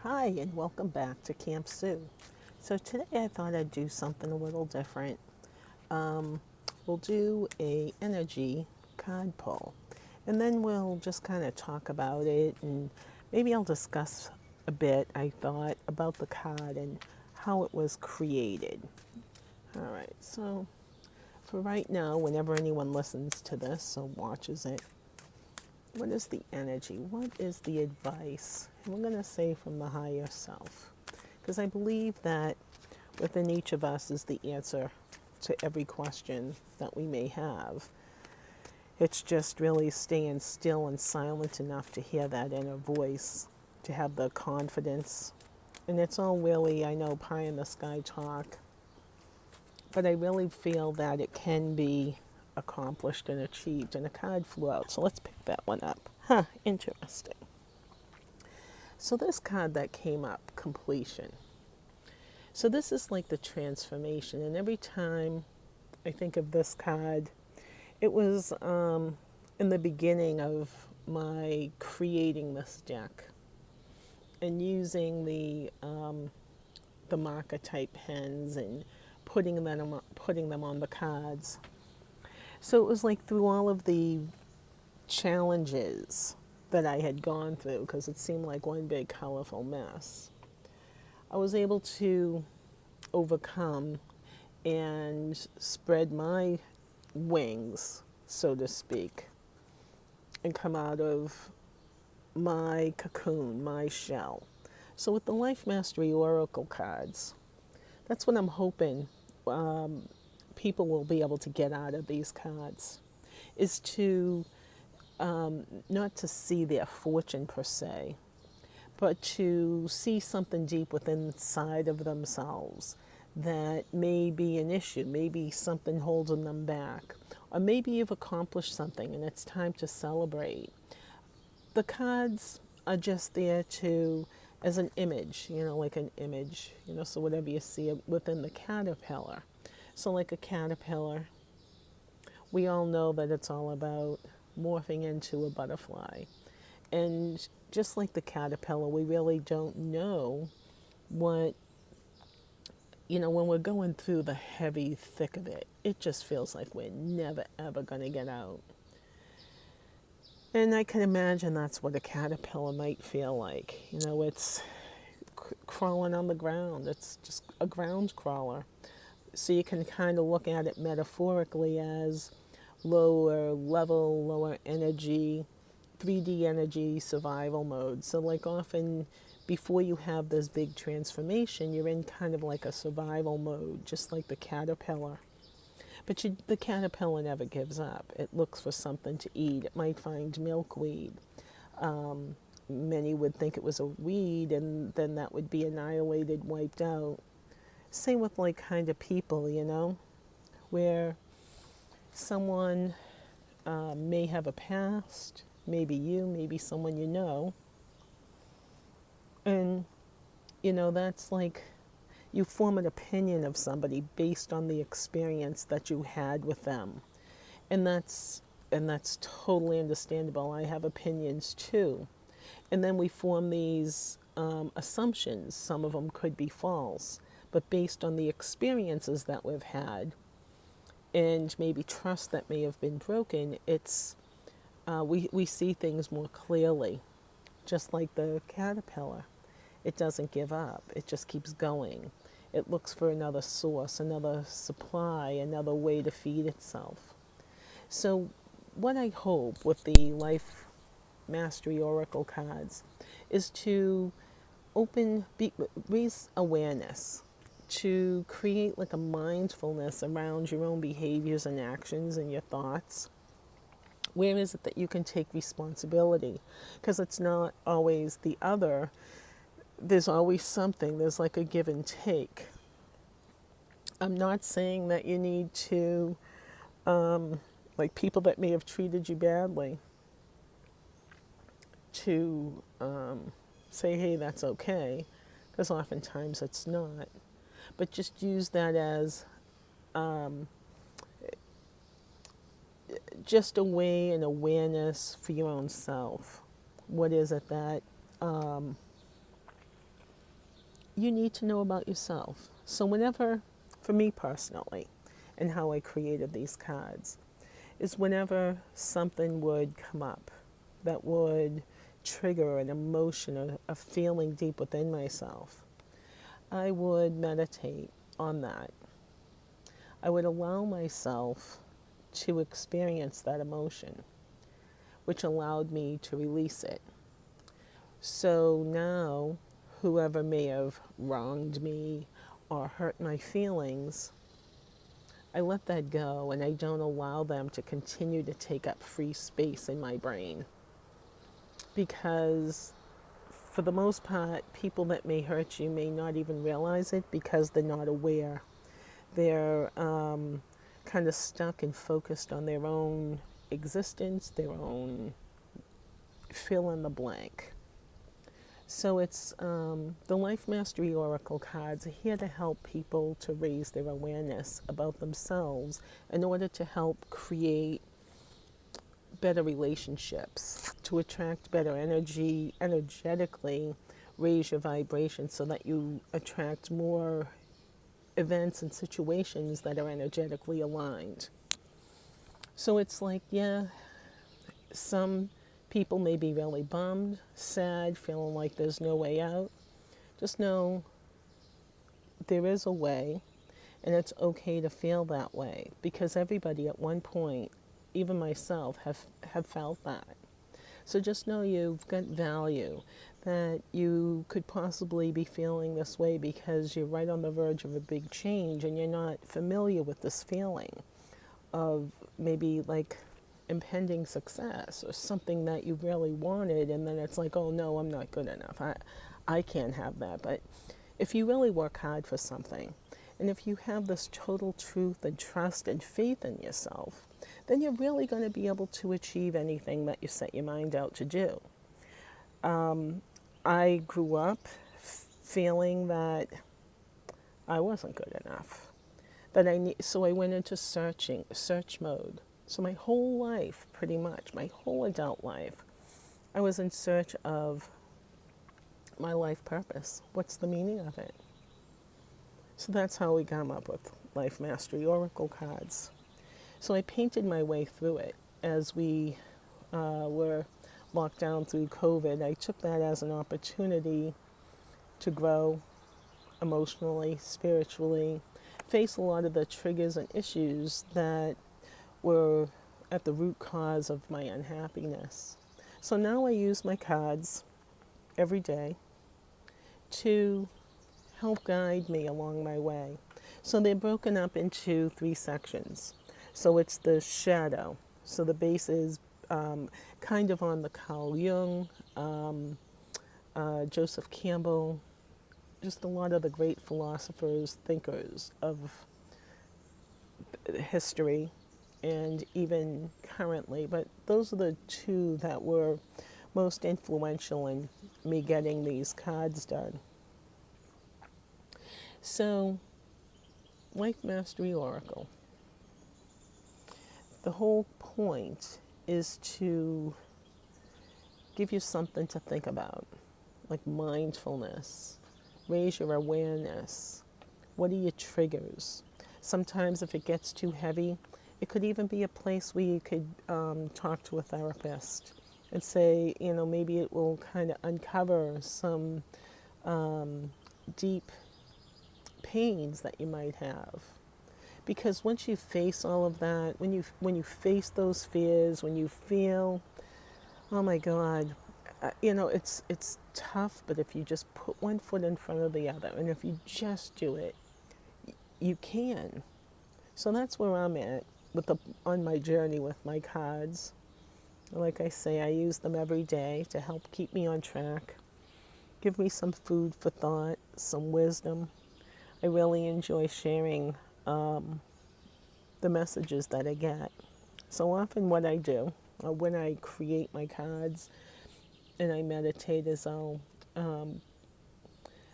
Hi, and welcome back to Camp Sue. So today I thought I'd do something a little different. Um, we'll do a energy card pull, and then we'll just kind of talk about it, and maybe I'll discuss a bit, I thought, about the card and how it was created. All right, so for right now, whenever anyone listens to this or watches it, what is the energy? What is the advice? And we're going to say from the higher self. Because I believe that within each of us is the answer to every question that we may have. It's just really staying still and silent enough to hear that inner voice, to have the confidence. And it's all really, I know, pie in the sky talk, but I really feel that it can be accomplished and achieved. And a card flew out, so let's pick that one up. Huh, interesting. So this card that came up, completion. So this is like the transformation, and every time I think of this card, it was in the beginning of my creating this deck and using the marker type pens and putting them on the cards. So it was like through all of the challenges that I had gone through, because it seemed like one big colorful mess, I was able to overcome and spread my wings, so to speak, and come out of my cocoon, my shell. So with the Life Mastery Oracle cards, that's what I'm hoping people will be able to get out of these cards, is to not to see their fortune per se, but to see something deep within inside of themselves that may be an issue, maybe something holding them back, or maybe you've accomplished something and it's time to celebrate. The cards are just there to, as an image, like an image, so whatever you see within the caterpillar. So like a caterpillar, we all know that it's all about morphing into a butterfly. And just like the caterpillar, we really don't know what, when we're going through the heavy thick of it, it just feels like we're never ever going to get out. And I can imagine that's what a caterpillar might feel like. It's crawling on the ground, it's just a ground crawler. So you can kind of look at it metaphorically as lower level, lower energy, 3D energy survival mode. So like often before you have this big transformation, you're in kind of like a survival mode, just like the caterpillar. But the caterpillar never gives up. It looks for something to eat. It might find milkweed. Many would think it was a weed, and then that would be annihilated, wiped out. Same with like kind of people, where someone may have a past, maybe you, maybe someone you know. And, that's like you form an opinion of somebody based on the experience that you had with them. And that's totally understandable. I have opinions too. And then we form these assumptions. Some of them could be false, but based on the experiences that we've had and maybe trust that may have been broken, it's we see things more clearly, just like the caterpillar. It doesn't give up. It just keeps going. It looks for another source, another supply, another way to feed itself. So what I hope with the Life Mastery Oracle cards is to raise awareness, to create like a mindfulness around your own behaviors and actions and your thoughts. Where is it that you can take responsibility? Because it's not always the other. There's always something. There's like a give and take. I'm not saying that you need to, like people that may have treated you badly, to say, hey, that's okay, because oftentimes it's not. But just use that as just a way, an awareness for your own self. What is it that you need to know about yourself. So whenever, for me personally, and how I created these cards, is whenever something would come up that would trigger an emotion or a feeling deep within myself, I would meditate on that. I would allow myself to experience that emotion, which allowed me to release it. So now, whoever may have wronged me or hurt my feelings, I let that go and I don't allow them to continue to take up free space in my brain. Because for the most part, people that may hurt you may not even realize it because they're not aware. They're kind of stuck and focused on their own existence, their own fill in the blank. So it's the Life Mastery Oracle cards are here to help people to raise their awareness about themselves in order to help create better relationships, to attract better energy, energetically raise your vibration so that you attract more events and situations that are energetically aligned. So it's like, yeah, some people may be really bummed, sad, feeling like there's no way out. Just know there is a way, and it's okay to feel that way because everybody at one point, even myself, have felt that. So just know you've got value, that you could possibly be feeling this way because you're right on the verge of a big change and you're not familiar with this feeling of maybe like impending success or something that you really wanted, and then it's like, oh no, I'm not good enough. I can't have that. But if you really work hard for something, and if you have this total truth and trust and faith in yourself, then you're really going to be able to achieve anything that you set your mind out to do. I grew up feeling that I wasn't good enough, so I went into search mode. So my whole life, pretty much, my whole adult life, I was in search of my life purpose. What's the meaning of it? So that's how we come up with Life Mastery Oracle cards. So I painted my way through it as we were locked down through COVID. I took that as an opportunity to grow emotionally, spiritually, face a lot of the triggers and issues that were at the root cause of my unhappiness. So now I use my cards every day to help guide me along my way. So they're broken up into 3 sections. So it's the shadow. So the base is kind of on the Carl Jung, Joseph Campbell, just a lot of the great philosophers, thinkers of history and even currently. But those are the 2 that were most influential in me getting these cards done. So, Life Mastery Oracle. The whole point is to give you something to think about, like mindfulness, raise your awareness. What are your triggers? Sometimes if it gets too heavy, it could even be a place where you could talk to a therapist and say, maybe it will kind of uncover some deep pains that you might have. Because once you face all of that, when you face those fears, when you feel, oh my God, it's tough, but if you just put one foot in front of the other, and if you just do it, you can. So that's where I'm at on my journey with my cards. Like I say, I use them every day to help keep me on track, give me some food for thought, some wisdom. I really enjoy sharing the messages that I get. So often what I do when I create my cards and I meditate is I'll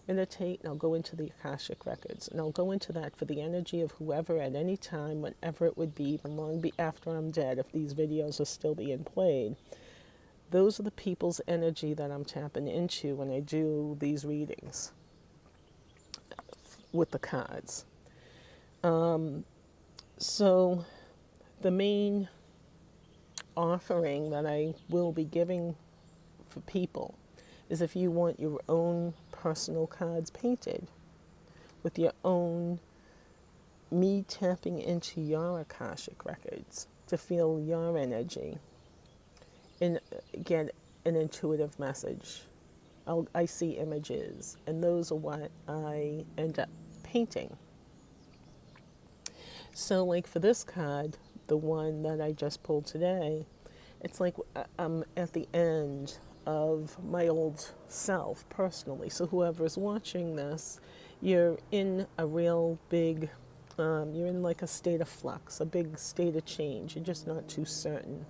meditate and I'll go into the Akashic Records. And I'll go into that for the energy of whoever at any time, whenever it would be, even long after I'm dead, if these videos are still being played. Those are the people's energy that I'm tapping into when I do these readings. with the cards. So the main offering that I will be giving for people is if you want your own personal cards painted with your own, me tapping into your Akashic records to feel your energy and get an intuitive message. I see images, and those are what I end up painting. So, like for this card, the one that I just pulled today, it's like I'm at the end of my old self personally. So, whoever's watching this, you're in a real big, you're in like a state of flux, a big state of change. You're just not too certain.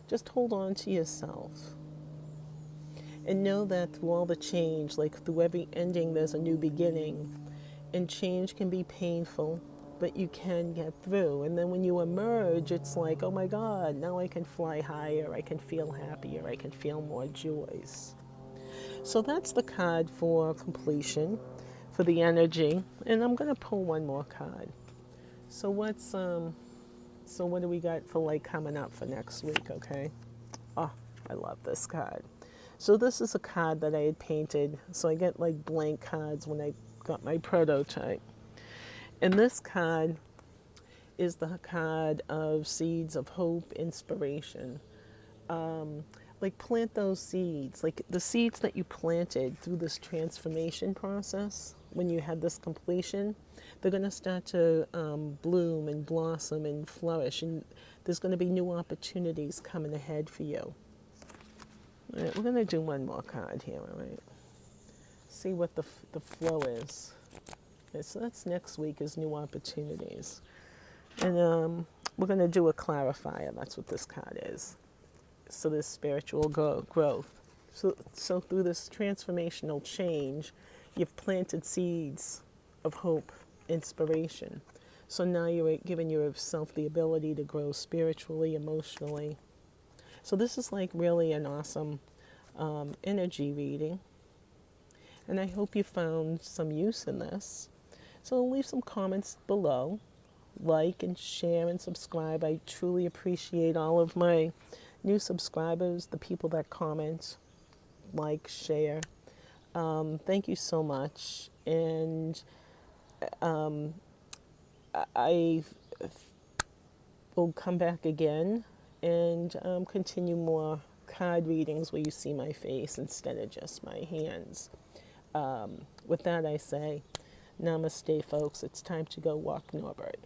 Just hold on to yourself. And know that through all the change, like through every ending, there's a new beginning. And change can be painful, but you can get through. And then when you emerge, it's like, oh my God, now I can fly higher, I can feel happier, I can feel more joys. So that's the card for completion, for the energy. And I'm going to pull one more card. So what do we got for like coming up for next week, okay? Oh, I love this card. So this is a card that I had painted. So I get like blank cards when I got my prototype. And this card is the card of seeds of hope, inspiration. Like plant those seeds, like the seeds that you planted through this transformation process. When you had this completion, they're going to start to bloom and blossom and flourish, and there's going to be new opportunities coming ahead for you. All right, we're going to do one more card here, all right? See what the flow is. Okay, so that's next week is new opportunities. And we're going to do a clarifier. That's what this card is. So this spiritual growth. So through this transformational change, you've planted seeds of hope, inspiration. So now you're giving yourself the ability to grow spiritually, emotionally. So this is like really an awesome energy reading. And I hope you found some use in this. So leave some comments below. Like and share and subscribe. I truly appreciate all of my new subscribers, the people that comment, like, share. Thank you so much. And I will come back again and continue more card readings where you see my face instead of just my hands. With that, I say, namaste, folks. It's time to go walk Norbert.